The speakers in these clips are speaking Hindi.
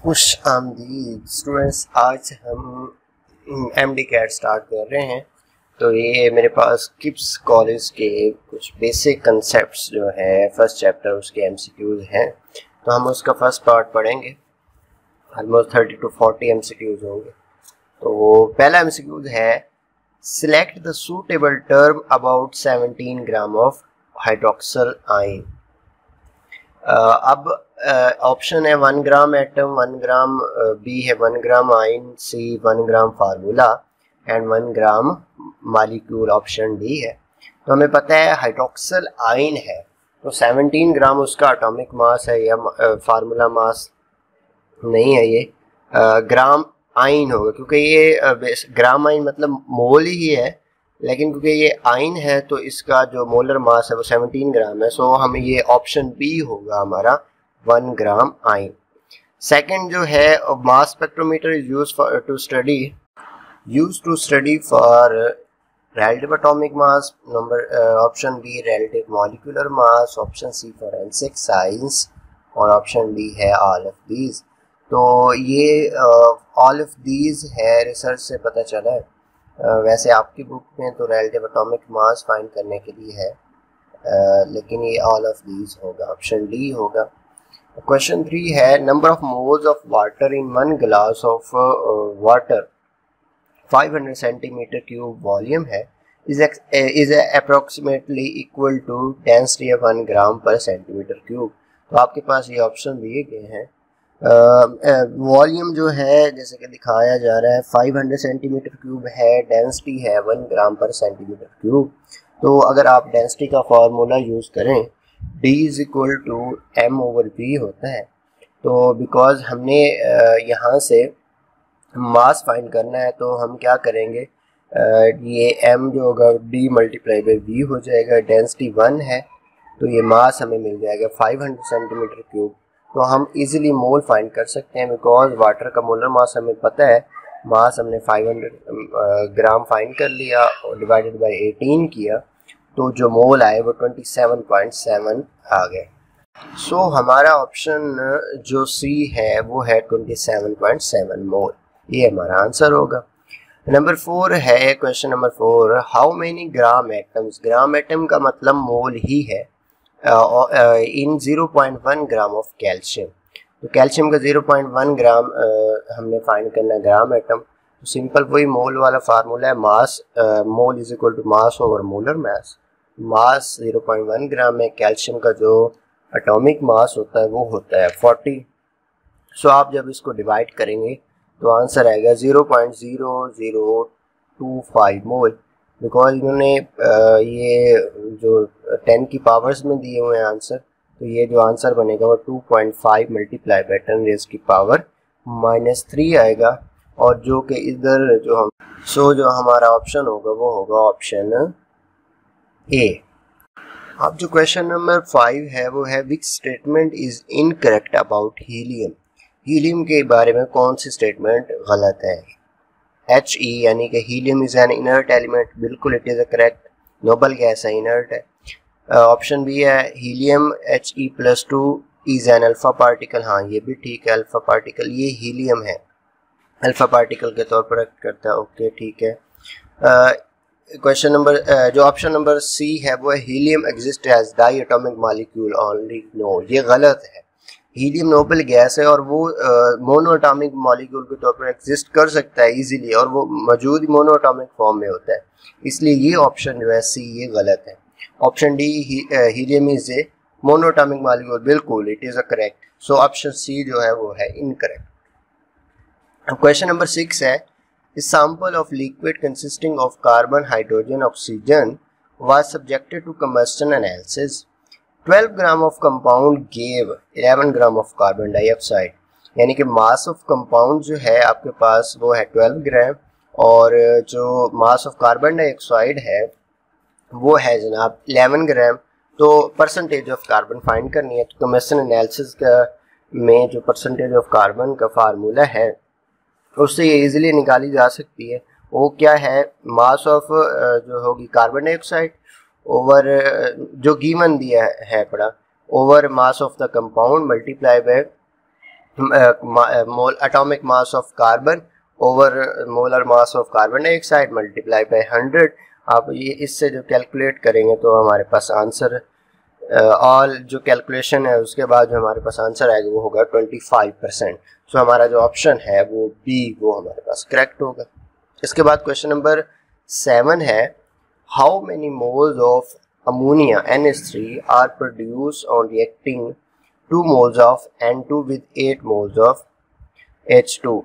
खुश आमदीद स्टूडेंट्स। आज हम एमडी कैट स्टार्ट कर रहे हैं। तो ये मेरे पास किप्स कॉलेज के कुछ बेसिक कंसेप्ट्स जो है फर्स्ट चैप्टर उसके एमसीक्यूज हैं। तो हम उसका फर्स्ट पार्ट पढ़ेंगे। ऑलमोस्ट 30 to 40 एमसीक्यूज होंगे। तो पहला एमसीक्यूज है select the suitable term about 17 gram of hydroxyl ion. अब ऑप्शन है 1 ग्राम एटम, 1 ग्राम बी है 1 gram ion, C 1 gram formula and 1 gram molecule, option D है। तो हमें पता है हाइड्रोक्सल आयन है तो 17 ग्राम उसका एटॉमिक मास है या फार्मूला मास नहीं है, ये ग्राम आयन होगा क्योंकि ये ग्राम आयन मतलब मोल ही है, लेकिन क्योंकि ये आयन है तो इसका जो मोलर मास है वो 17 ग्राम है। सो हमें ये ऑप्शन बी होगा हमारा 1 ग्राम आयन। सेकंड जो है mass spectrometer is used to study for relative atomic mass, number option b relative molecular mass, option c forensic science और ऑप्शन डी है all of these। तो ये all of these है रिसर्च से पता चला है। वैसे आपकी बुक में तो relative atomic mass फाइंड करने के लिए है, लेकिन ये all of these होगा, ऑप्शन डी होगा। क्वेश्चन 3 है number of moles of water in 1 glass of water 500 centimetre cube volume है is approximately equal to density of 1 ग्राम पर सेंटीमीटर क्यूब। तो आपके पास ये ऑप्शन दिए गए हैं। वॉल्यूम जो है जैसे कि दिखाया जा रहा है 500 सेंटीमीटर क्यूब है, डेंसिटी है 1 ग्राम पर सेंटीमीटर क्यूब। तो अगर आप डेंसिटी का फार्मूला यूज़ करें D is equal to M over V होता है। तो बिकॉज हमने यहाँ से मास फाइंड करना है तो हम क्या करेंगे, ये M जो होगा D मल्टीप्लाई बाई V हो जाएगा, डेंसिटी 1 है तो ये मास हमें मिल जाएगा 500 सेंटीमीटर क्यूब। तो हम इजीली मोल फाइंड कर सकते हैं बिकॉज वाटर का मोलर मास हमें पता है। मास हमने 500 ग्राम फाइंड कर लिया और डिवाइडेड बाई 18 किया तो जो मोल आए वो 27.7 आ गए। सो हमारा ऑप्शन जो सी है वो है 27.7 मोल, ये हमारा आंसर होगा। नंबर 4 है question number 4 how many gram atoms, gram atom का मतलब मोल ही है, इन 0.1 ग्राम ऑफ कैल्शियम। तो कैल्शियम का 0.1 ग्राम हमने फाइंड करना है ग्राम एटम। तो सिंपल वही मोल वाला फार्मूला है, mass mole is equal to mass over molar mass. Mass 0.1 gram है, कैल्शियम का जो एटॉमिक मास होता है वो होता है 40। सो आप जब इसको डिवाइड करेंगे तो आंसर आएगा 0.0025 मोल। बिकॉज इन्होंने ये जो 10 की पावर्स में दिए हुए हैं आंसर, तो ये जो आंसर बनेगा वो 2.5 मल्टीप्लाई बाई 10 रेज़ की पावर -3 आएगा। और जो कि इधर जो हमारा ऑप्शन होगा वो होगा ऑप्शन ए। अब जो क्वेश्चन नंबर 5 है वो है which statement is incorrect about helium. Helium के बारे में कौन सी स्टेटमेंट गलत है। He यानी कि helium is an inert element, बिल्कुल it is a correct, noble gas है, इनर्ट है। ऑप्शन बी है helium He+2 is an alpha particle, हाँ ये भी ठीक है, अल्फा पार्टिकल, ये हीलियम है, अल्फा पार्टिकल के तौर पर एक्ट करता है, ओके ठीक है। क्वेश्चन नंबर जो ऑप्शन नंबर सी है वो है helium exist as diatomic molecule only, no ये गलत है। हीलियम नोबल गैस है और वो मोनो एटॉमिक मॉलिक्यूल के तौर पर एग्जिस्ट कर सकता है इजीली, और वो मौजूद मोनो एटॉमिक फॉर्म में होता है, इसलिए ये ऑप्शन जो है सी ये गलत है। Option D helium is a monoatomic molecule, बिल्कुल it is a correct. So option C जो है वो है इनकरेक्ट। क्वेश्चन नंबर 6 है A sample of liquid consisting of carbon, hydrogen, oxygen was subjected to combustion analysis. 12 gram of compound gave 11 gram of carbon dioxide। यानी कि मास ऑफ कंपाउंड जो है आपके पास वो है 12 ग्राम और जो मास ऑफ कार्बन डाइऑक्साइड है वो है जनाब 11 ग्राम। तो परसेंटेज ऑफ कार्बन फाइंड करनी है, तो कम्बशन एनालिसिस का में जो परसेंटेज ऑफ कार्बन का फार्मूला है उससे ये इजीली निकाली जा सकती है। वो क्या है, मास ऑफ जो होगी कार्बन डाइऑक्साइड ओवर जो गिवन दिया है पड़ा over mass of the compound multiply by mole atomic mass of carbon over molar mass of carbon dioxide multiply by 100। आप ये इससे जो कैलकुलेट करेंगे तो हमारे पास आंसर ऑल जो कैलकुलेशन है उसके बाद जो हमारे पास आंसर आएगा वो होगा 25%। सो हमारा जो ऑप्शन है वो बी वो हमारे पास करेक्ट होगा। इसके बाद क्वेश्चन नंबर 7 है how many moles of ammonia NH3 are produce on reacting 2 moles of N2 with 8 moles of H2।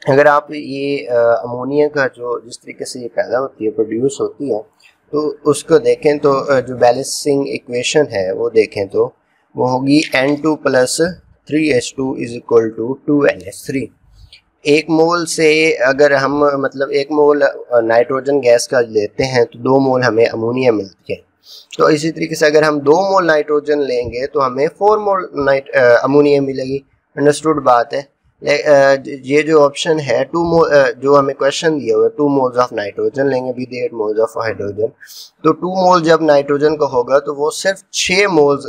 अगर आप ये अमोनिया का जो जिस तरीके से ये पैदा होती है प्रोड्यूस होती है तो उसको देखें तो जो बैलेंसिंग इक्वेशन है वो देखें तो वो होगी N2 plus 3H2 is equal to 2NH3। 1 mole से अगर हम मतलब 1 मोल नाइट्रोजन गैस का लेते हैं तो 2 मोल हमें अमोनिया मिलती है। तो इसी तरीके से अगर हम 2 मोल नाइट्रोजन लेंगे तो हमें 4 मोल अमोनिया मिलेगी। अंडरस्टूड बात है। ये जो ऑप्शन है 2 मोल जो हमें क्वेश्चन दिया हुआ है 2 मोल्स ऑफ नाइट्रोजन लेंगे विद 8 मोल्स ऑफ हाइड्रोजन। तो 2 मोल जब नाइट्रोजन का होगा तो वो सिर्फ 6 मोल्स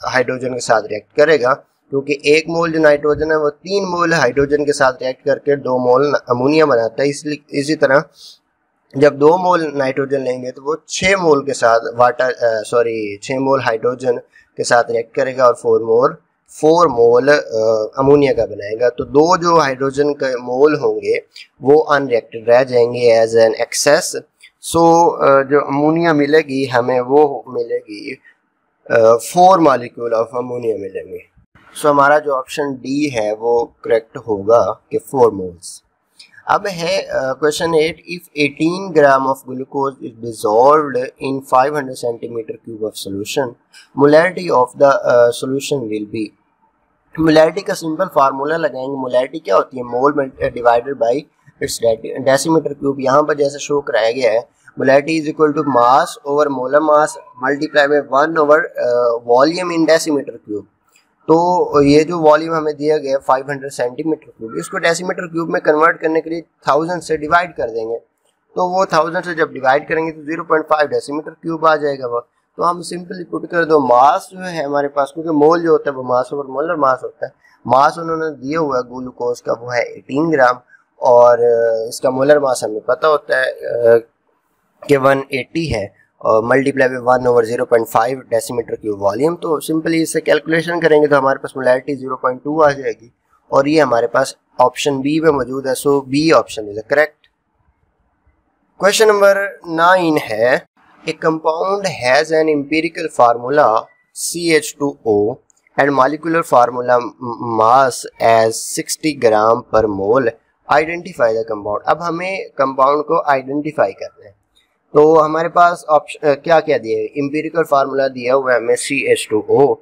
हाइड्रोजन के साथ रिएक्ट करेगा, क्योंकि 1 मोल जो नाइट्रोजन है वो 3 मोल हाइड्रोजन के साथ रिएक्ट करके 2 मोल अमोनिया बनाता है। इसलिए इसी तरह जब 2 मोल नाइट्रोजन लेंगे तो वो 6 मोल के साथ 6 मोल हाइड्रोजन के साथ रिएक्ट करेगा और 4 मोल अमोनिया का बनाएगा। तो 2 जो हाइड्रोजन के मोल होंगे वो अनरिएक्टेड रह जाएंगे एज एन एक्सेस। सो जो अमोनिया मिलेगी हमें वो मिलेगी 4 मॉलिक्यूल ऑफ अमोनिया मिलेंगे। सो हमारा जो ऑप्शन डी है वो करेक्ट होगा कि 4 मोल्स। अब है question 8 if 18 gram of glucose is dissolved in 500 centimetre cube of solution molarity of the solution will be. Molarity का सिंपल फार्मूला लगाएंगे। मोलैरिटी क्या होती है? Mole divided by its decimetre cube. यहाँ पर जैसे शो कराया गया है molarity is equal to mass over molar mass multiply by 1 over volume in decimetre cube. तो ये जो वॉल्यूम हमें दिया गया 500 सेंटीमीटर क्यूब, इसको डेसीमीटर क्यूब में कन्वर्ट करने के लिए 1000 से डिवाइड कर देंगे। तो वो 1000 से जब डिवाइड करेंगे तो 0.5 डेसीमीटर क्यूब आ जाएगा वो। तो हम सिंपली पुट कर दो मास जो है हमारे पास, क्योंकि मोल जो होता है वो मास ओवर मोलर मास होता है। मास उन्होंने दिया हुआ है ग्लूकोज का वो है 18 ग्राम और इसका मोलर मास हमें पता होता है कि 180 है और multiply by 1 over 0.5 decimetre cube volume. तो सिंपली इससे कैलकुलेशन करेंगे तो हमारे पास मोलैरिटी 0.2 आ जाएगी और ये हमारे पास ऑप्शन बी में मौजूद है। So B option is correct. Question number 9 है a compound has an empirical formula CH2O and molecular formula mass as 60 ग्राम पर मोल। Identify the compound. अब हमें कंपाउंड को आइडेंटिफाई करना है तो हमारे पास ऑप्शन क्या क्या दिया है? एम्पिरिकल फार्मूला दिया हुआ है हमें CH2O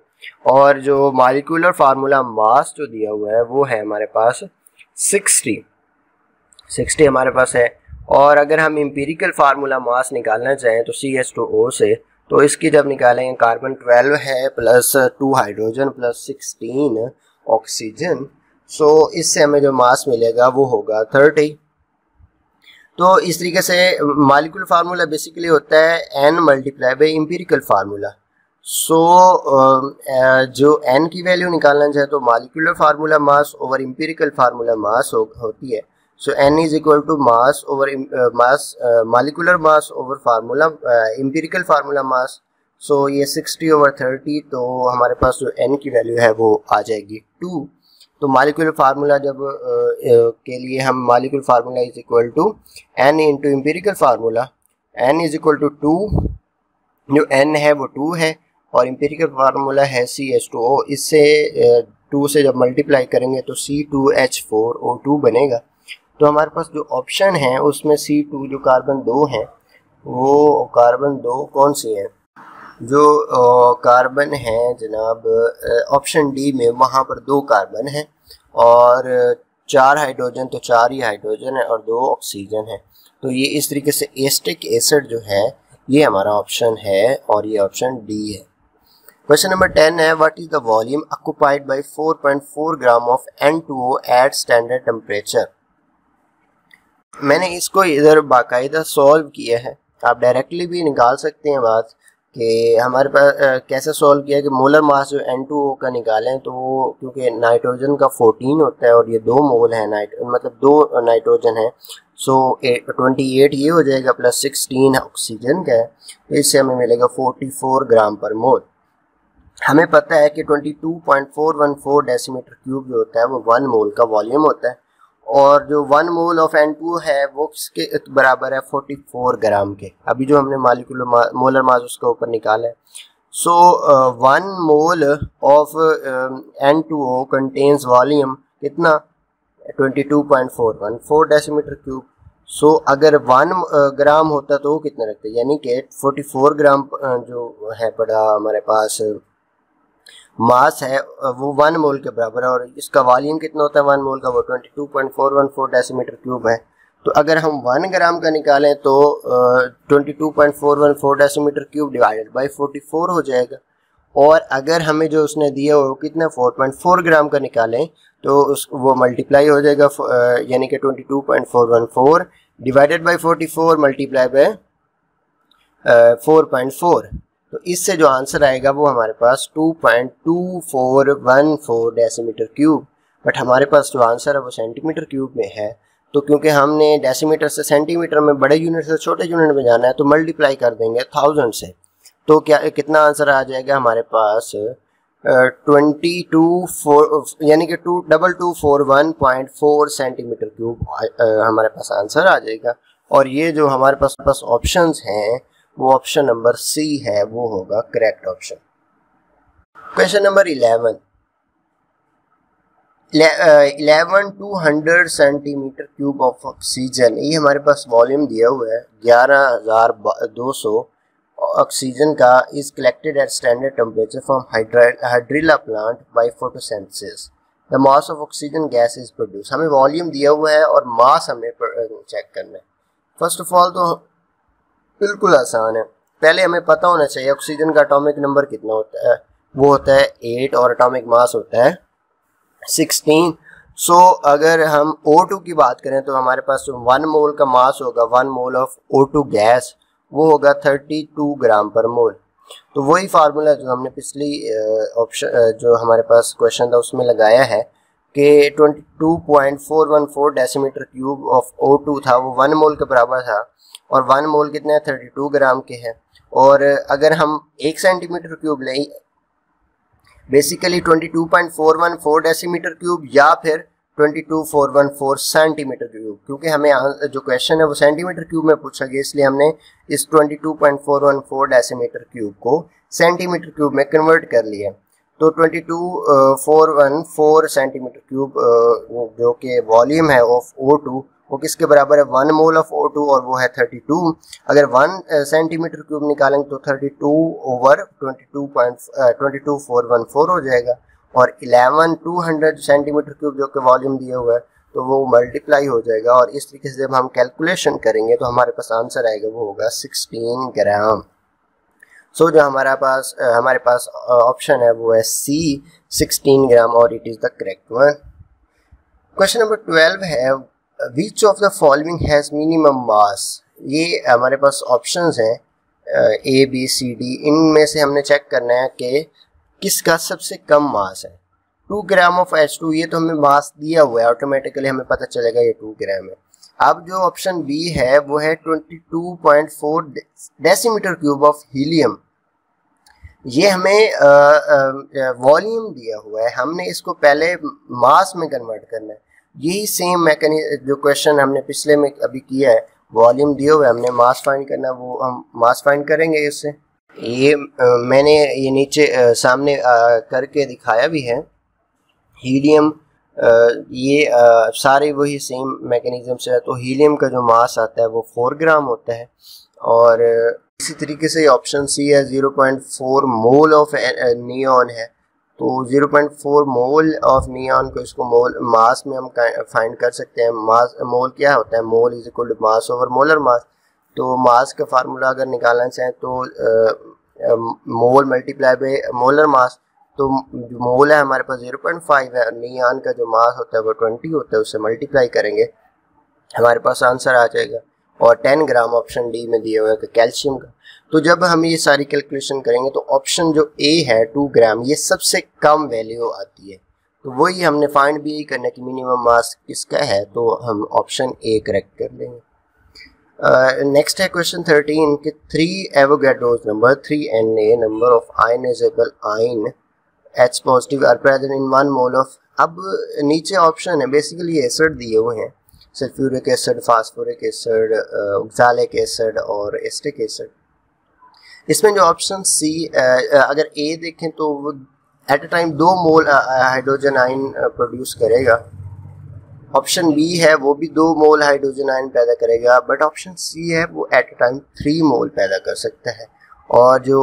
और जो मॉलिक्यूलर फार्मूला मास जो दिया हुआ है वो है हमारे पास 60 हमारे पास है। और अगर हम एम्पिरिकल फार्मूला मास निकालना चाहें तो CH2O से, तो इसकी जब निकालेंगे कार्बन 12 है प्लस 2 हाइड्रोजन प्लस 16 ऑक्सीजन। सो इससे हमें जो मास मिलेगा वो होगा 30। तो इस तरीके से मॉलिक्यूलर फार्मूला बेसिकली होता है n multiply by empirical formula. So जो n की वैल्यू निकालना चाहे तो molecular formula mass over empirical formula mass होती है। So n is equal to mass over molecular mass over formula empirical formula mass. So ये 60 ओवर 30, तो हमारे पास जो n की वैल्यू है वो आ जाएगी 2। तो मॉलिक्यूलर फार्मूला जब के लिए हम molecular formula is equal to n into empirical formula, n is equal to 2, जो n है वो 2 है और एम्पिरिकल फार्मूला है CH2O। इससे 2 से जब मल्टीप्लाई करेंगे तो C2H4O2 बनेगा। तो हमारे पास जो ऑप्शन है उसमें C2 जो कार्बन 2 है वो कार्बन 2 कौन सी है? जो कार्बन है जनाब ऑप्शन डी में, वहाँ पर 2 कार्बन है और 4 हाइड्रोजन, तो 4 ही हाइड्रोजन है और 2 ऑक्सीजन है। तो ये इस तरीके से एस्टिक एसिड जो है ये हमारा ऑप्शन है और ये ऑप्शन डी है। क्वेश्चन नंबर 10 है what is the volume occupied by 4.4 gram of N2O at standard temperature. मैंने इसको इधर बाकायदा सॉल्व किया है, आप डायरेक्टली भी निकाल सकते हैं बात, कि हमारे पास कैसे सॉल्व किया कि मोलर मास जो N2O का निकालें, तो वो क्योंकि नाइट्रोजन का 14 होता है और ये 2 मोल है मतलब 2 नाइट्रोजन है, सो 28 ये हो जाएगा प्लस 16 ऑक्सीजन का है, तो इससे हमें मिलेगा 44 ग्राम पर मोल। हमें पता है कि 22.414 डेसीमीटर क्यूब जो होता है वो 1 मोल का वॉल्यूम होता है, और जो 1 मोल ऑफ N2 है वो किसके बराबर है 44 ग्राम के। अभी जो हमने मॉलिक्यूलर मोलर मास उसके ऊपर निकाला है। सो 1 mole of N2O contains volume कितना 22.414 डेसीमीटर क्यूब। सो अगर 1 ग्राम होता तो वो कितना रखते, यानी कि 44 ग्राम जो है पड़ा हमारे पास मास है वो 1 मोल के बराबर है, और इसका वॉल्यूम कितना होता है 1 मोल का, वो 22.414 डेसीमीटर क्यूब है। तो अगर हम 1 ग्राम का निकालें तो 22.414 डेसीमीटर क्यूब डिवाइडेड बाय 44 हो जाएगा, और अगर हमें जो उसने दिया हो कितना 4.4 ग्राम का निकालें तो वो मल्टीप्लाई हो जाएगा, यानी कि 22.414 डिवाइडेड बाय 44 मल्टीप्लाई बाय 4.4, तो इससे जो आंसर आएगा वो हमारे पास 2.2414 डेसीमीटर क्यूब। बट हमारे पास जो आंसर है वो सेंटीमीटर क्यूब में है, तो क्योंकि हमने डेसीमीटर से सेंटीमीटर में बड़े यूनिट से छोटे यूनिट में जाना है तो मल्टीप्लाई कर देंगे 1000 से, तो क्या कितना आंसर आ जाएगा हमारे पास यानी कि 2241.4 सेंटीमीटर क्यूब हमारे पास आंसर आ जाएगा। और ये जो हमारे पास ऑप्शंस हैं वो ऑप्शन नंबर सी है, वो होगा correct option. Question number 11 200 centimetre cube of oxygen, ये हमारे पास वॉल्यूम दिया हुआ है 11200 ऑक्सीजन का, is collected at standard temperature from hydrilla plant by photosynthesis, the mass of oxygen gas is produce. हमें वॉल्यूम दिया हुआ है और मास हमें चेक करना है। फर्स्ट ऑफ ऑल तो बिल्कुल आसान है, पहले हमें पता होना चाहिए ऑक्सीजन का एटॉमिक नंबर कितना होता है, वो होता है 8 और एटॉमिक मास होता है 16। सो अगर हम O2 की बात करें तो हमारे पास जो 1 मोल का मास होगा 1 मोल ऑफ O2 गैस वो होगा 32 ग्राम पर मोल। तो वही फार्मूला जो हमने पिछली ऑप्शन जो हमारे पास क्वेश्चन था उसमें लगाया है कि 22.414 डेसीमीटर क्यूब ऑफ O2 था वो 1 मोल के बराबर था, और 1 मोल कितने 32 ग्राम के हैं। और अगर हम 1 सेंटीमीटर क्यूब लें बेसिकली 22.414 डेसीमीटर क्यूब या फिर 22414 सेंटीमीटर क्यूब, क्योंकि हमें जो क्वेश्चन है वो सेंटीमीटर क्यूब में पूछा गया, इसलिए हमने इस 22.414 डेसीमीटर क्यूब को सेंटीमीटर क्यूब में कन्वर्ट कर लिया। तो 22414 सेंटीमीटर क्यूब जो कि वॉल्यूम है ऑफ O2 वो किसके बराबर है 1 मोल ऑफ O2 और वो है 32। अगर 1 सेंटीमीटर क्यूब निकालेंगे तो 32 ओवर 22414 हो जाएगा, और 200 सेंटीमीटर क्यूब जो कि वॉल्यूम दिया हुआ है तो वो मल्टीप्लाई हो जाएगा, और इस तरीके से जब हम कैलकुलेशन करेंगे तो हमारे पास आंसर आएगा वो होगा 16 ग्राम। सो जो हमारे पास ऑप्शन है वो है सी 16 ग्राम, और it is the correct one. Question number 12 है which of the following has minimum mass. ये हमारे पास ऑप्शंस हैं A B C D, इनमें से हमने चेक करना है कि किसका सबसे कम मास है। 2 ग्राम ऑफ H2, ये तो हमें मास दिया हुआ है, ऑटोमेटिकली हमें पता चलेगा ये 2 ग्राम है। अब जो ऑप्शन बी है वो है 22.4 डेसीमीटर क्यूब ऑफ हीलियम, ये हमें वॉल्यूम दिया हुआ है, हमने इसको पहले मास में कन्वर्ट करना है। यही सेम मैकेनिज्म जो क्वेश्चन हमने पिछले में अभी किया है, वॉल्यूम दिया हुआ है, हमने मास फाइंड करना, वो हम मास फाइंड करेंगे इससे। ये मैंने ये नीचे सामने करके दिखाया भी है। हीलियम ये सारे वही सेम मैकेनिज्म से है। तो हीलियम का जो मास आता है वो 4 ग्राम होता है, और इसी तरीके से ऑप्शन सी है 0.4 मोल ऑफ नियॉन है, तो 0.4 मोल ऑफ नियॉन को इसको मोल मास में हम फाइंड कर सकते हैं। मास मोल क्या होता है, mole is equal to mass over molar mass. तो मास का फार्मूला अगर निकालना चाहें तो mole multiply by molar mass, तो जो मोल है हमारे पास 0.5 है, नियॉन का जो मास होता है वो 20 होता है, उससे मल्टीप्लाई करेंगे हमारे पास आंसर आ जाएगा। और 10 ग्राम ऑप्शन डी में दिया हुआ है कैल्शियम का। तो जब हम ये सारी कैलकुलेशन करेंगे तो ऑप्शन जो ए है 2 ग्राम ये सबसे कम वैल्यू आती है। तो वही हमने फाइंड भी करना कि मिनिमम मास किसका है, तो हम ऑप्शन ए करेक्ट कर लेंगे। नेक्स्ट है क्वेश्चन 13 कि 3 Avogadro's number 3Na number of ionisable ion H positive are present in 1 mole of. अब नीचे ऑप्शन है बेसिकली एसिड दिए हुए हैं, sulphuric acid, phosphoric acid, oxalic acid और एस्टिक एसिड। इसमें जो ऑप्शन सी अगर ए देखें तो वो at a time 2 mole hydrogen ion produce करेगा। ऑप्शन बी है वो भी 2 मोल हाइड्रोजन आयन पैदा करेगा, बट ऑप्शन सी है वो एट अ टाइम 3 मोल पैदा कर सकता है। और जो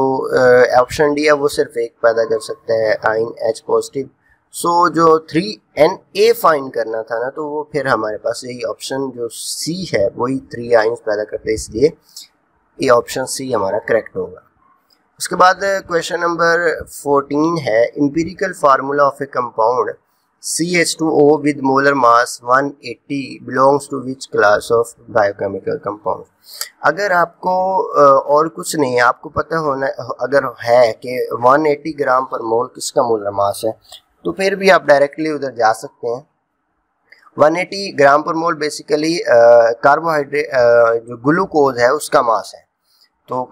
ऑप्शन डी है वो सिर्फ एक पैदा कर सकता है आयन H पॉजिटिव। सो जो 3Na फाइंड करना था ना, तो वो फिर हमारे पास यही ऑप्शन जो सी है वही 3 आयन्स पैदा करते हैं, इसलिए ये ऑप्शन सी हमारा करेक्ट होगा। उसके बाद क्वेश्चन नंबर 14 है empirical formula of A compound CH2O with molar mass 180 belongs to which class of biochemical compound। अगर आपको और कुछ नहीं है, आपको पता होना अगर है कि 180 ग्राम पर मोल किसका मोलर मास है, तो फिर भी आप डायरेक्टली उधर जा सकते हैं। 180 ग्राम पर मोल बेसिकली कार्बोहाइड्रेट जो ग्लूकोज है उसका मास है। तो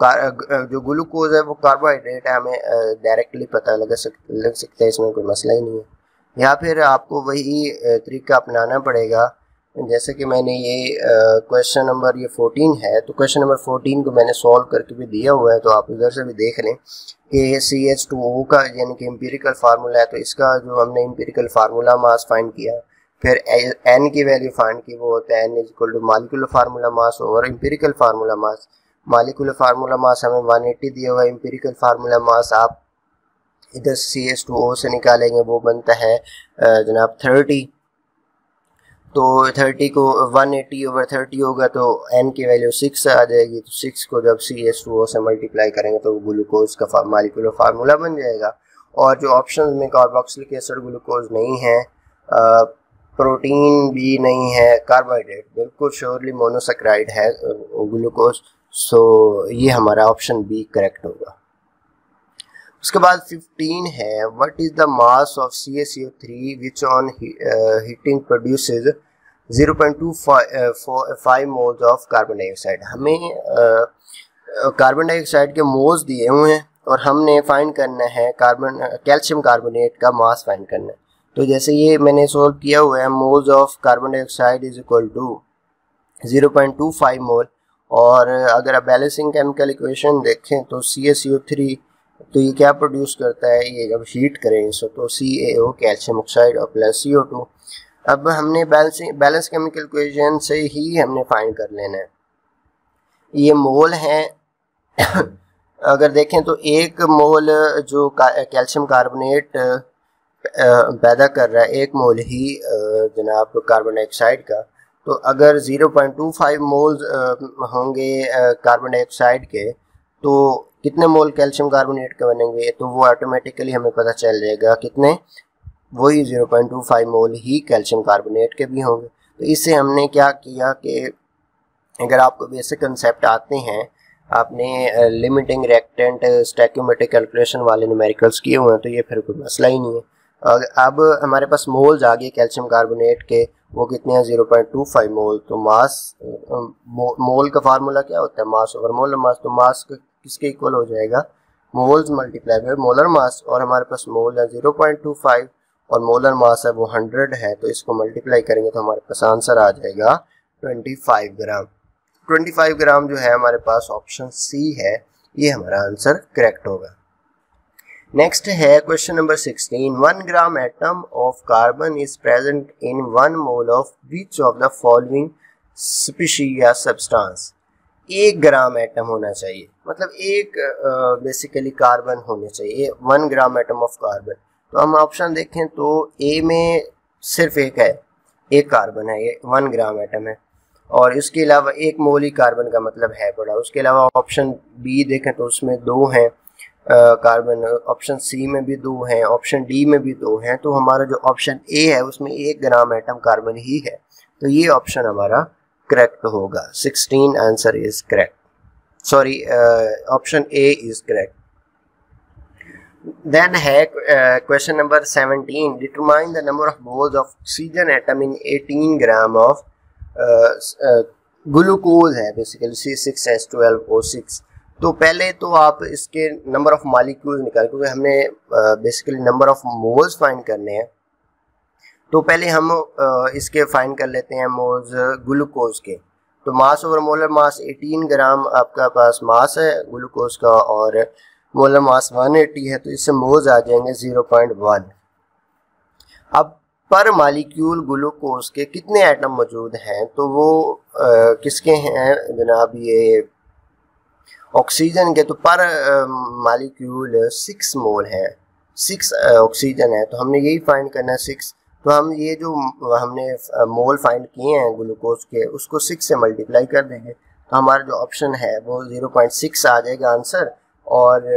जो ग्लूकोज है वो कार्बोहाइड्रेट है, हमें डायरेक्टली पता लग सकता है, इसमें कोई मसला ही नहीं है। या फिर आपको वही तरीका अपनाना पड़ेगा, जैसे कि मैंने ये क्वेश्चन नंबर ये 14 है, तो क्वेश्चन नंबर 14 को मैंने सॉल्व करके भी दिया हुआ है, तो आप उधर से भी देख लें कि CH2O का यानी कि एम्पिरिकल फार्मूला है। तो इसका जो हमने एम्पिरिकल फार्मूला मास फाइंड किया, फिर N की वैल्यू फाइंड की, वो होता है N equal to molecular formula mass और empirical formula mass. Molecular formula mass हमें 180 दिया हुआ है, एम्पिरिकल फार्मूला मास आप इधर CH2O से निकालेंगे, वो बनता है जनाब 30। तो 30 को 180 ओवर 30 होगा तो N की वैल्यू 6 आ जाएगी। तो 6 को जब CH2O से मल्टीप्लाई करेंगे तो ग्लूकोज का मॉलिक्यूलर फार्मूला बन जाएगा। और जो ऑप्शन में कार्बोक्सिलिक एसिड ग्लूकोज नहीं है, प्रोटीन भी नहीं है, कार्बोहाइड्रेट बिल्कुल श्योरली मोनोसेक्राइड है ग्लूकोज। सो ये हमारा ऑप्शन बी करेक्ट होगा। उसके बाद 15 है what is the mass of CaCO3 which on heating produces 0.25 moles of carbon dioxide. हमें कार्बन डाइऑक्साइड के मोल्स दिए हुए हैं और हमने फाइंड करना है कैल्शियम कार्बोनेट का मास फाइंड करना है। तो जैसे ये मैंने सोल्व किया हुआ है, moles of carbon dioxide is equal to 0.25 mole. और अगर आप बैलेंसिंग केमिकल इक्वेशन देखें तो CaCO3 तो ये क्या प्रोड्यूस करता है, ये जब हीट करें इसको तो CaO कैल्शियम ऑक्साइड और प्लस CO2। अब हमने बैलेंस केमिकल इक्वेशन से ही हमने फाइंड कर लेना है। ये मोल है अगर देखें तो 1 मोल जो कैल्शियम कार्बोनेट पैदा कर रहा है, 1 मोल ही जनाब कार्बन डाइऑक्साइड का। तो अगर 0.25 मोल्स होंगे कार्बन डाइऑक्साइड के, तो कितने मोल कैल्शियम कार्बोनेट के बनेंगे, तो वो ऑटोमेटिकली हमें पता चल जाएगा कितने, वही 0.25 मोल ही कैल्शियम कार्बोनेट के भी होंगे। तो इससे हमने क्या किया कि अगर आपको बेसिक कंसेप्ट आते हैं, आपने लिमिटिंग रिएक्टेंट स्टोइकियोमेट्रिक कैलकुलेशन वाले न्यूमेरिकल्स किए हुए हैं, तो ये फिर कोई मसला ही नहीं है। अब हमारे पास मोल्स आ गए कैल्शियम कार्बोनेट के, वो कितने हैं 0.25 मोल। तो मास मोल का फार्मूला क्या होता है, मास ओवर मोलर मास। तो मास किसके इक्वल हो जाएगा, मोल्स मल्टीप्लाई बाय मोलर मास। और हमारे पास मोल है 0.25 और मोलर मास है वो 100 है, तो इसको मल्टीप्लाई करेंगे तो हमारे पास आंसर आ जाएगा 25 ग्राम। 25 ग्राम जो है हमारे पास ऑप्शन सी है, ये हमारा आंसर करेक्ट होगा। नेक्स्ट है question number 16 1 gram atom of carbon is present in 1 mole of which of the following species या सब्सटेंस। 1 ग्राम एटम होना चाहिए, मतलब एक बेसिकली कार्बन होने चाहिए, 1 ग्राम एटम ऑफ कार्बन। तो हम ऑप्शन देखें तो ए में सिर्फ एक है, एक कार्बन है, ये 1 ग्राम एटम है। और इसके अलावा 1 मोल ही कार्बन का मतलब है बड़ा। उसके अलावा ऑप्शन बी देखें तो उसमें 2 हैं कार्बन, ऑप्शन सी में भी 2 हैं, ऑप्शन डी में भी 2 हैं। तो हमारा जो ऑप्शन ए है उसमें 1 ग्राम एटम कार्बन ही है, तो ये ऑप्शन हमारा करेक्ट होगा। 16 answer is correct, sorry option A is correct. Then है question number 17, determine the number of moles of oxygen atom in 18 gram of glucose है बेसिकली C6H12O6। तो पहले तो आप इसके नंबर ऑफ मॉलिक्यूल्स निकाल, क्योंकि हमने basically number of moles find करने हैं। तो पहले हम इसके फाइंड कर लेते हैं मोल्स ग्लूकोज के। तो मास ओवर मोलर मास 18 ग्राम आपका पास मास है ग्लूकोज का, और मोलर मास 180 है, तो इससे मोल्स आ जाएंगे 0.1। अब पर मॉलिक्यूल ग्लूकोज के कितने एटम मौजूद हैं, तो वो किसके हैं जनाब, ये ऑक्सीजन के। तो पर मॉलिक्यूल 6 मोल है, 6 ऑक्सीजन है, तो हमने यही फाइंड करना है 6। तो हम ये जो हमने मोल फाइंड किए हैं ग्लूकोज के, उसको 6 से मल्टीप्लाई कर देंगे, तो हमारा जो ऑप्शन है वो 0.6 आ जाएगा आंसर, और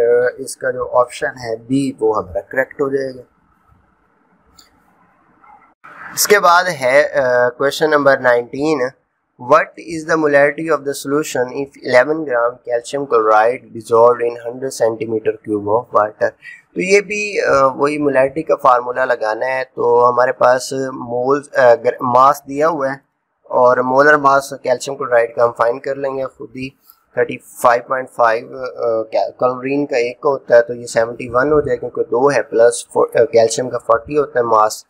इसका जो ऑप्शन है बी वो हमारा करेक्ट हो जाएगा। इसके बाद है question number 19, what is the molarity of the solution if 11 gram calcium chloride dissolved in 100 centimetre cube of water. तो ये भी वही मोलैरिटी का फार्मूला लगाना है। तो हमारे पास मोल्स मास दिया हुआ है, और मोलर मास कैल्शियम क्लोराइड का हम फाइंड कर लेंगे खुद ही। 35.5 क्लोरीन का एक होता है, तो ये 71 हो जाएगा, क्योंकि 2 है, प्लस कैल्शियम का 40 होता है मास,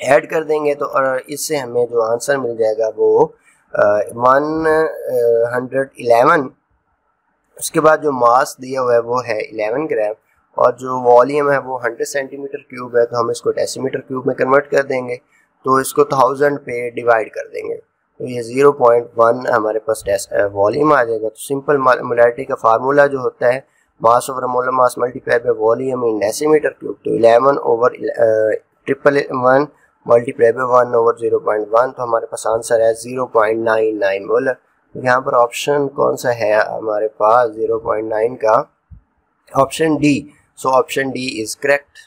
ऐड कर देंगे तो और इससे हमें जो आंसर मिल जाएगा वो 111। उसके बाद जो मास दिया हुआ है वो है 11 ग्राम, और जो वॉल्यूम है वो 100 सेंटीमीटर क्यूब है, तो हम इसको डेसीमीटर क्यूब में कन्वर्ट कर देंगे, तो इसको 1000 पे डिवाइड कर देंगे, तो ये 0.1 हमारे पास वॉल्यूम आ जाएगा। तो सिंपल मोलैरिटी का फार्मूला जो होता है मास over molar mass multiply by volume in decimetre cube, तो 11 ओवर 111 मल्टीप्लाई बाय 1 ओवर 0.1, तो हमारे पास आंसर है 0.99 मोलर। तो यहाँ पर ऑप्शन कौन सा है हमारे पास 0.9 का, option d. So option d is correct.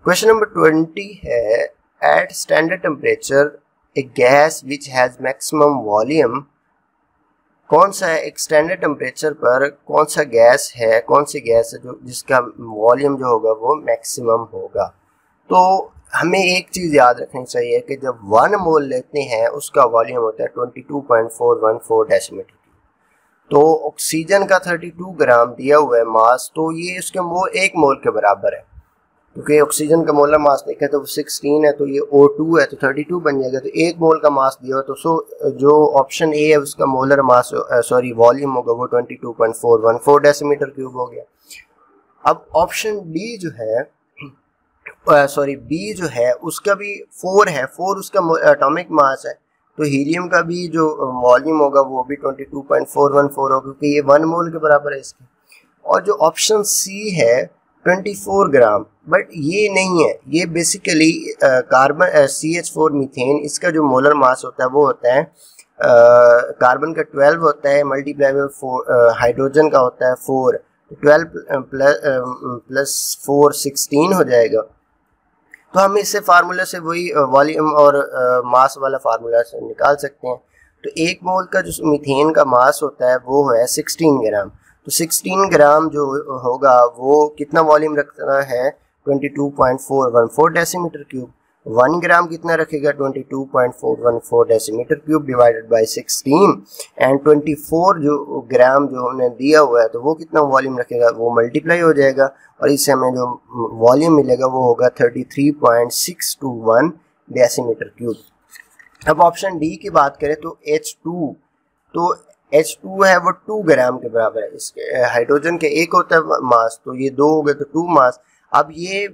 Question number 20 है, at standard temperature a gas which has maximum volume. कौन सा है एक स्टैंडर्ड टेम्परेचर पर कौन सा गैस है, कौन सी गैस है जो जिसका वॉल्यूम जो होगा वो मैक्सिमम होगा। तो हमें एक चीज़ याद रखनी चाहिए कि जब 1 मोल लेते हैं उसका वॉल्यूम होता है 22.414 डेसीमीटर। तो ऑक्सीजन का 32 ग्राम दिया हुआ है मास, तो ये उसके मोल 1 मोल के बराबर है, क्योंकि ऑक्सीजन का मोलर मास देखा तो 16 है, तो ये O2 है, तो 32 बन जाएगा। तो 1 मोल का मास दिया हो, तो जो ऑप्शन ए है उसका मोलर मास सॉरी वॉल्यूम होगा वो 22.414 डेसीमीटर क्यूब हो गया। अब ऑप्शन डी जो है सॉरी बी जो है उसका भी 4 है, 4 उसका एटॉमिक मास है, तो हीलियम का भी जो वॉल्यूम होगा वो भी 22.414 होगा, क्योंकि ये 1 मोल के बराबर है इसके। और जो ऑप्शन सी है 24 ग्राम, बट ये नहीं है, ये बेसिकली कार्बन CH4 मीथेन, इसका जो मोलर मास होता है वो होता है कार्बन का 12 होता है, मल्टीप्लाई बाय 4 हाइड्रोजन का होता है 4, 12 प्लस 4 16 हो जाएगा। तो हम इससे फार्मूला से वही वॉल्यूम और मास वाला फार्मूला से निकाल सकते हैं। तो 1 मोल का जो मीथेन का मास होता है वो है 16 ग्राम, तो 16 ग्राम जो होगा वो कितना वॉल्यूम रखता है 22.414 डेसीमीटर क्यूब। 1 ग्राम कितना रखेगा 22.414 decimetre cube divided by 16, and 24 जो ग्राम जो हमने दिया हुआ है तो वो कितना वॉल्यूम रखेगा वो मल्टीप्लाई हो जाएगा, और इससे हमें जो वॉल्यूम मिलेगा वो होगा 33.621 डेसीमीटर क्यूब। अब ऑप्शन डी की बात करें तो H2, तो H2 है वो 2 ग्राम के बराबर है। इसके हाइड्रोजन के 1 होता है मास, तो ये 2 हो गए तो 2 मास। अब ये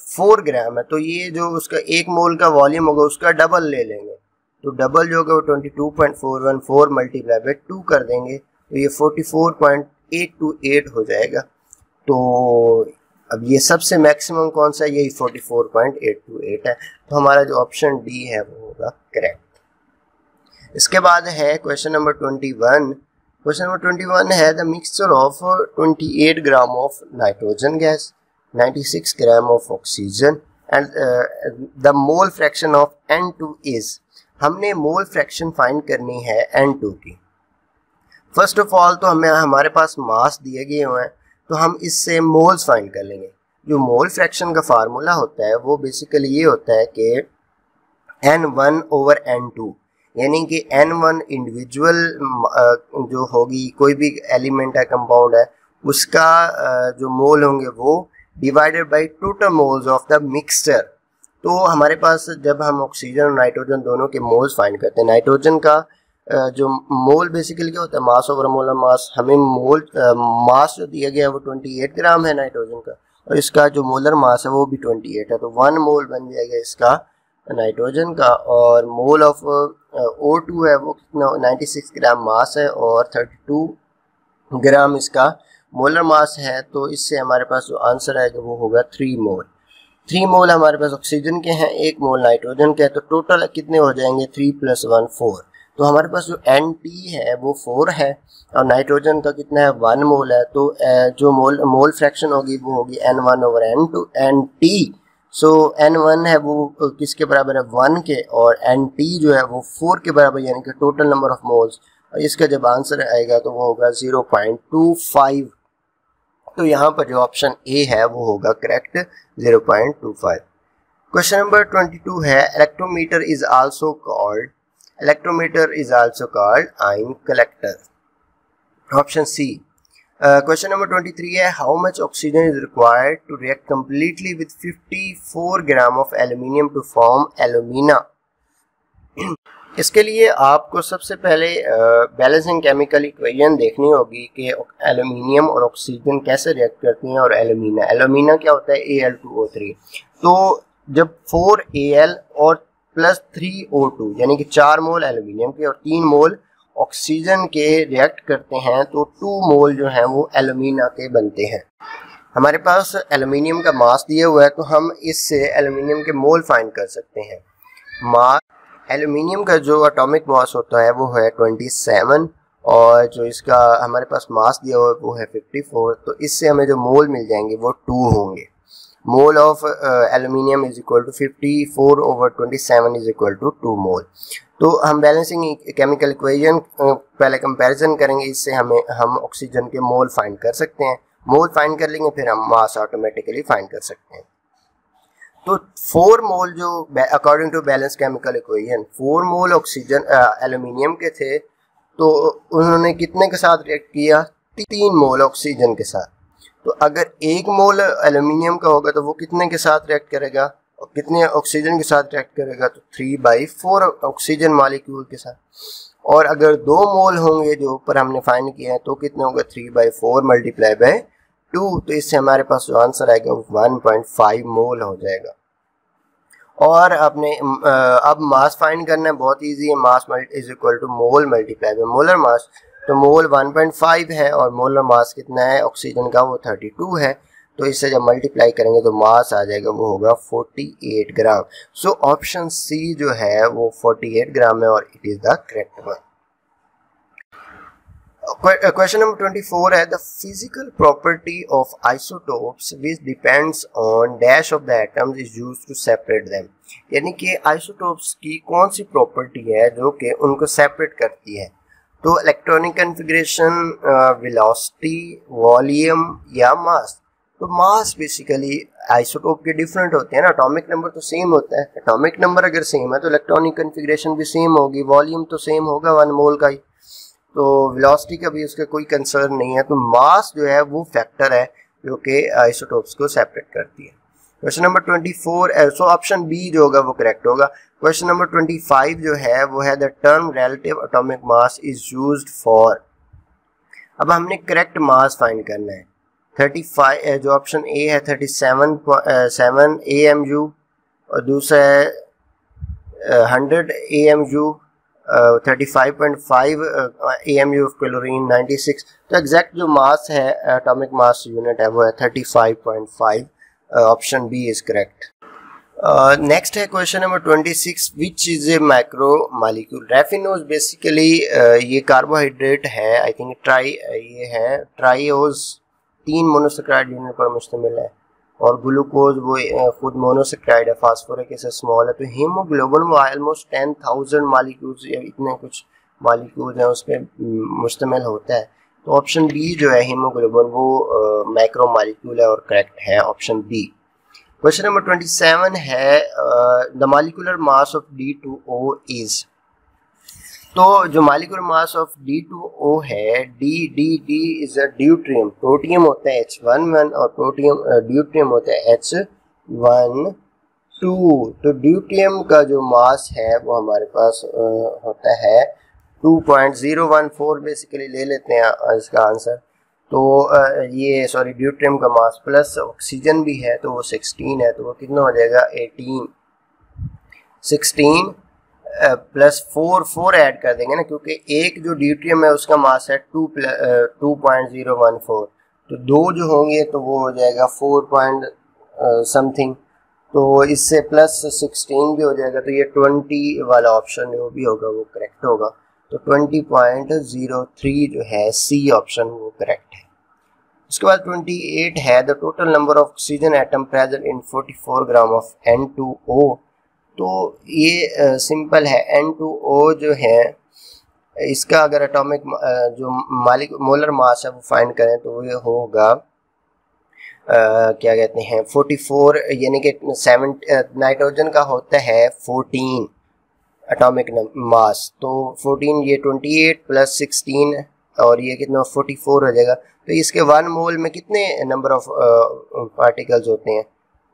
4 ग्राम है, तो ये जो उसका 1 मोल का वॉल्यूम होगा उसका डबल ले लेंगे, तो डबल जो होगा वो 22.414 मल्टीप्लाई बाय 2 कर देंगे, तो ये 44.828 हो जाएगा। तो अब ये सबसे मैक्सिमम कौन सा है, यही 44.828 है, तो हमारा जो ऑप्शन डी है वो होगा करेक्ट। इसके बाद है क्वेश्चन नंबर 21। क्वेश्चन नंबर 21 है, the mixture of 28 gram of nitrogen gas, 96 gram of oxygen and the mole fraction of N2 is. हमने मोल फ्रैक्शन फाइंड करनी है N2 की। फर्स्ट ऑफ ऑल तो हमें हमारे पास मास दिए गए हुए हैं, तो हम इससे मोल्स फाइंड कर लेंगे। जो मोल फ्रैक्शन का फार्मूला होता है वो बेसिकली ये होता है कि N1 ओवर N2, यानी कि N1 इंडिविजुअल जो होगी, कोई भी एलिमेंट है, कंपाउंड है, उसका जो मोल होंगे वो divided by total moles of the mixture. तो हमारे पास जब हम ऑक्सीजन और नाइट्रोजन दोनों के मोल्स फाइंड करते हैं, नाइट्रोजन का जो मोल बेसिकली क्या होता है, मास ओवर मोलर मास। हमें मोल मास जो दिया गया है वो 28 ग्राम है नाइट्रोजन का, और इसका जो मोलर मास है वो भी 28 है, तो 1 मोल बन जाएगा इसका नाइट्रोजन का। और मोल ऑफ O2 है वो कितना 96 ग्राम मास है और 32 ग्राम इसका मोलर मास है। तो इससे हमारे पास जो आंसर आएगा वो होगा 3 मोल। 3 मोल हमारे पास ऑक्सीजन के हैं, 1 मोल नाइट्रोजन के है, तो टोटल कितने हो जाएंगे 3 + 1 4। तो हमारे पास जो NT है वो 4 है और नाइट्रोजन का कितना है 1 मोल है, तो जो मोल फ्रैक्शन होगी वो होगी N1 ओवर N2 NT। सो N1 है वो किसके बराबर है 1 के, और NT जो है वो 4 के बराबर, यानी कि टोटल नंबर ऑफ मोल्स। और इसका जब आंसर आएगा तो वो होगा 0.25। तो यहाँ पर जो ऑप्शन ए है वो होगा करेक्ट 0.25। क्वेश्चन नंबर 22 है electrometer is also called ion collector. Option c. Question number 23 है how much oxygen is required to react completely with 54 gram of aluminium to form alumina. इसके लिए आपको सबसे पहले बैलेंसिंग केमिकल इक्वेशन देखनी होगी कि एल्यूमिनियम और ऑक्सीजन कैसे रिएक्ट करती हैं। और एल्यूमिना क्या होता है Al2O3। तो जब 4Al और +3O2 यानी कि 4 मोल एल्यूमिनियम के और 3 मोल ऑक्सीजन के रिएक्ट करते हैं, तो 2 मोल जो हैं वो एल्यूमिना के बनते हैं। हमारे पास एल्यूमिनियम का मास दिया हुआ है, तो हम इससे एल्यूमिनियम के मोल फाइंड कर सकते हैं। मास एल्यूमिनियम का जो एटॉमिक मास होता है वो है 27, और जो इसका हमारे पास मास दिया हुआ है वो है 54। तो इससे हमें जो मोल मिल जाएंगे वो 2 होंगे। Mole of aluminium is equal to 54 over 27 is equal to 2 mole. तो हम बैलेंसिंग केमिकल इक्वेशन पहले कंपैरिजन करेंगे, इससे हम ऑक्सीजन के मोल फाइंड कर सकते हैं। मोल फाइंड कर लेंगे फिर हम मास ऑटोमेटिकली फाइंड कर सकते हैं। तो 4 मोल जो according to balance chemical equation 4 mole oxygen aluminium के थे, तो उन्होंने कितने के साथ रिएक्ट किया 3 मोल ऑक्सीजन के साथ। तो अगर 1 मोल एल्यूमिनियम का होगा तो वो कितने के साथ रिएक्ट करेगा और कितने ऑक्सीजन के साथ रिएक्ट करेगा, तो 3/4 ऑक्सीजन मॉलिक्यूल के साथ। और अगर 2 मोल होंगे जो ऊपर हमने फाइंड किया है, तो कितने होगा 3/4 मल्टीप्लाई बाय 2। तो इससे हमारे पास जो आंसर आएगा वो 1.5 मोल हो जाएगा। और आपने अब मास फाइंड करना है, बहुत इजी है। Mass is equal to mole multiply by molar mass. तो मोल 1.5 है और मोलर मास कितना है ऑक्सीजन का, वो 32 है। तो इससे जब मल्टीप्लाई करेंगे तो मास आ जाएगा, वो होगा 48 ग्राम। सो ऑप्शन सी जो है वो 48 ग्राम है और it is the correct one. Question number 24 है the physical property of isotopes which depends on dash of the atoms is used to separate them. यानी कि आइसोटोप्स की कौन सी प्रॉपर्टी है जो कि उनको सेपरेट करती है। तो इलेक्ट्रॉनिक कन्फिग्रेशन, वेलोसिटी, वॉल्यूम या मास। तो मास बेसिकली आइसोटोप के डिफरेंट होते हैं ना, एटॉमिक नंबर तो सेम होता है। एटॉमिक नंबर अगर सेम है तो इलेक्ट्रॉनिक कन्फिग्रेशन भी सेम होगी, वॉल्यूम तो सेम होगा 1 मोल का ही, तो वेलोसिटी का भी उसका कोई कंसर्न नहीं है। तो मास जो है वो फैक्टर है जो कि आइसोटोप्स को सेपरेट करती है। Question number 24, so option b जो होगा वो करेक्ट होगा। क्वेश्चन नंबर 25 जो है वो है the term relative atomic mass is used for. अब हमने करेक्ट मास फाइंड करना है। 35 जो ऑप्शन ए है 37.7 AMU, और दूसरा है 100 AMU, 35.5 AMU ऑफ क्लोरीन 96। तो एग्जैक्ट जो मास है एटॉमिक मास यूनिट है वो है 35.5। Option B is correct. Next है question number 26, which is a macro molecule. Raffinose basically ये कार्बोहाइड्रेट है, आई थिंक ये है ट्राइओज 3 मोनोसैकेराइड यूनिट पर मुश्तमिल है। और ग्लूकोज वो खुद मोनोसेक्राइड है, फास्फोरिक एसिड स्मॉल है। तो हीमोग्लोबिन वो ऑलमोस्ट 10,000 मालिक्यूल्स या इतने कुछ मालिक्यूल्स हैं उस पर मुश्तमिल होता है। तो ऑप्शन बी जो है हीमोग्लोबिन वो मैक्रो मालिक्यूल है और करेक्ट है ऑप्शन बी। क्वेश्चन नंबर 27 है the molecular mass of D2O is. तो जो मॉलिक्यूलर मास ऑफ D2O है, D is a deuterium, protium होता है H11 और प्रोटियम ड्यूट्रियम होता है H12। तो ड्यूट्रियम का जो मास है वो हमारे पास होता है 2.014, बेसिकली ले लेते हैं इसका आंसर। तो ये सॉरी ड्यूट्रियम का मास प्लस ऑक्सीजन भी है तो वो 16 है, तो वो कितना हो जाएगा 18। 16 प्लस 4 ऐड कर देंगे ना, क्योंकि एक जो ड्यूट्रियम है उसका मास है 2.014, तो दो जो होंगे तो वो हो जाएगा 4 पॉइंट समथिंग, तो इससे प्लस 16 भी हो जाएगा। तो ये 20 वाला ऑप्शन जो भी होगा वो करेक्ट होगा। तो 20.03 जो है सी ऑप्शन वो करेक्ट है। उसके बाद 28 है the total number of oxygen atom present in 44 gram of N2O। तो ये सिंपल है, N2O जो है इसका अगर एटॉमिक जो मोलर मास है वो फाइंड करें तो ये होगा क्या कहते हैं 44, यानी कि 7 नाइट्रोजन का होता है 14 एटॉमिक मास, तो 14 ये 28 प्लस 16 और ये कितना 44 हो जाएगा। तो इसके 1 मोल में कितने नंबर ऑफ पार्टिकल्स होते हैं,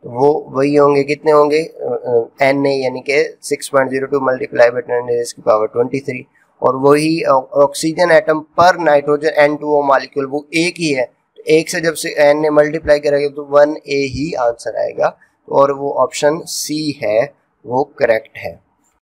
तो वो वही होंगे, कितने होंगे Na, यानी कि 6.02 मल्टीप्लाई बाई 10⁻23, और वही ऑक्सीजन एटम पर नाइट्रोजन N2O मॉलिक्यूल वो एक ही है, तो एक से जब से Na मल्टीप्लाई करेंगे तो 1A ही आंसर आएगा, और वो ऑप्शन सी है वो करेक्ट है।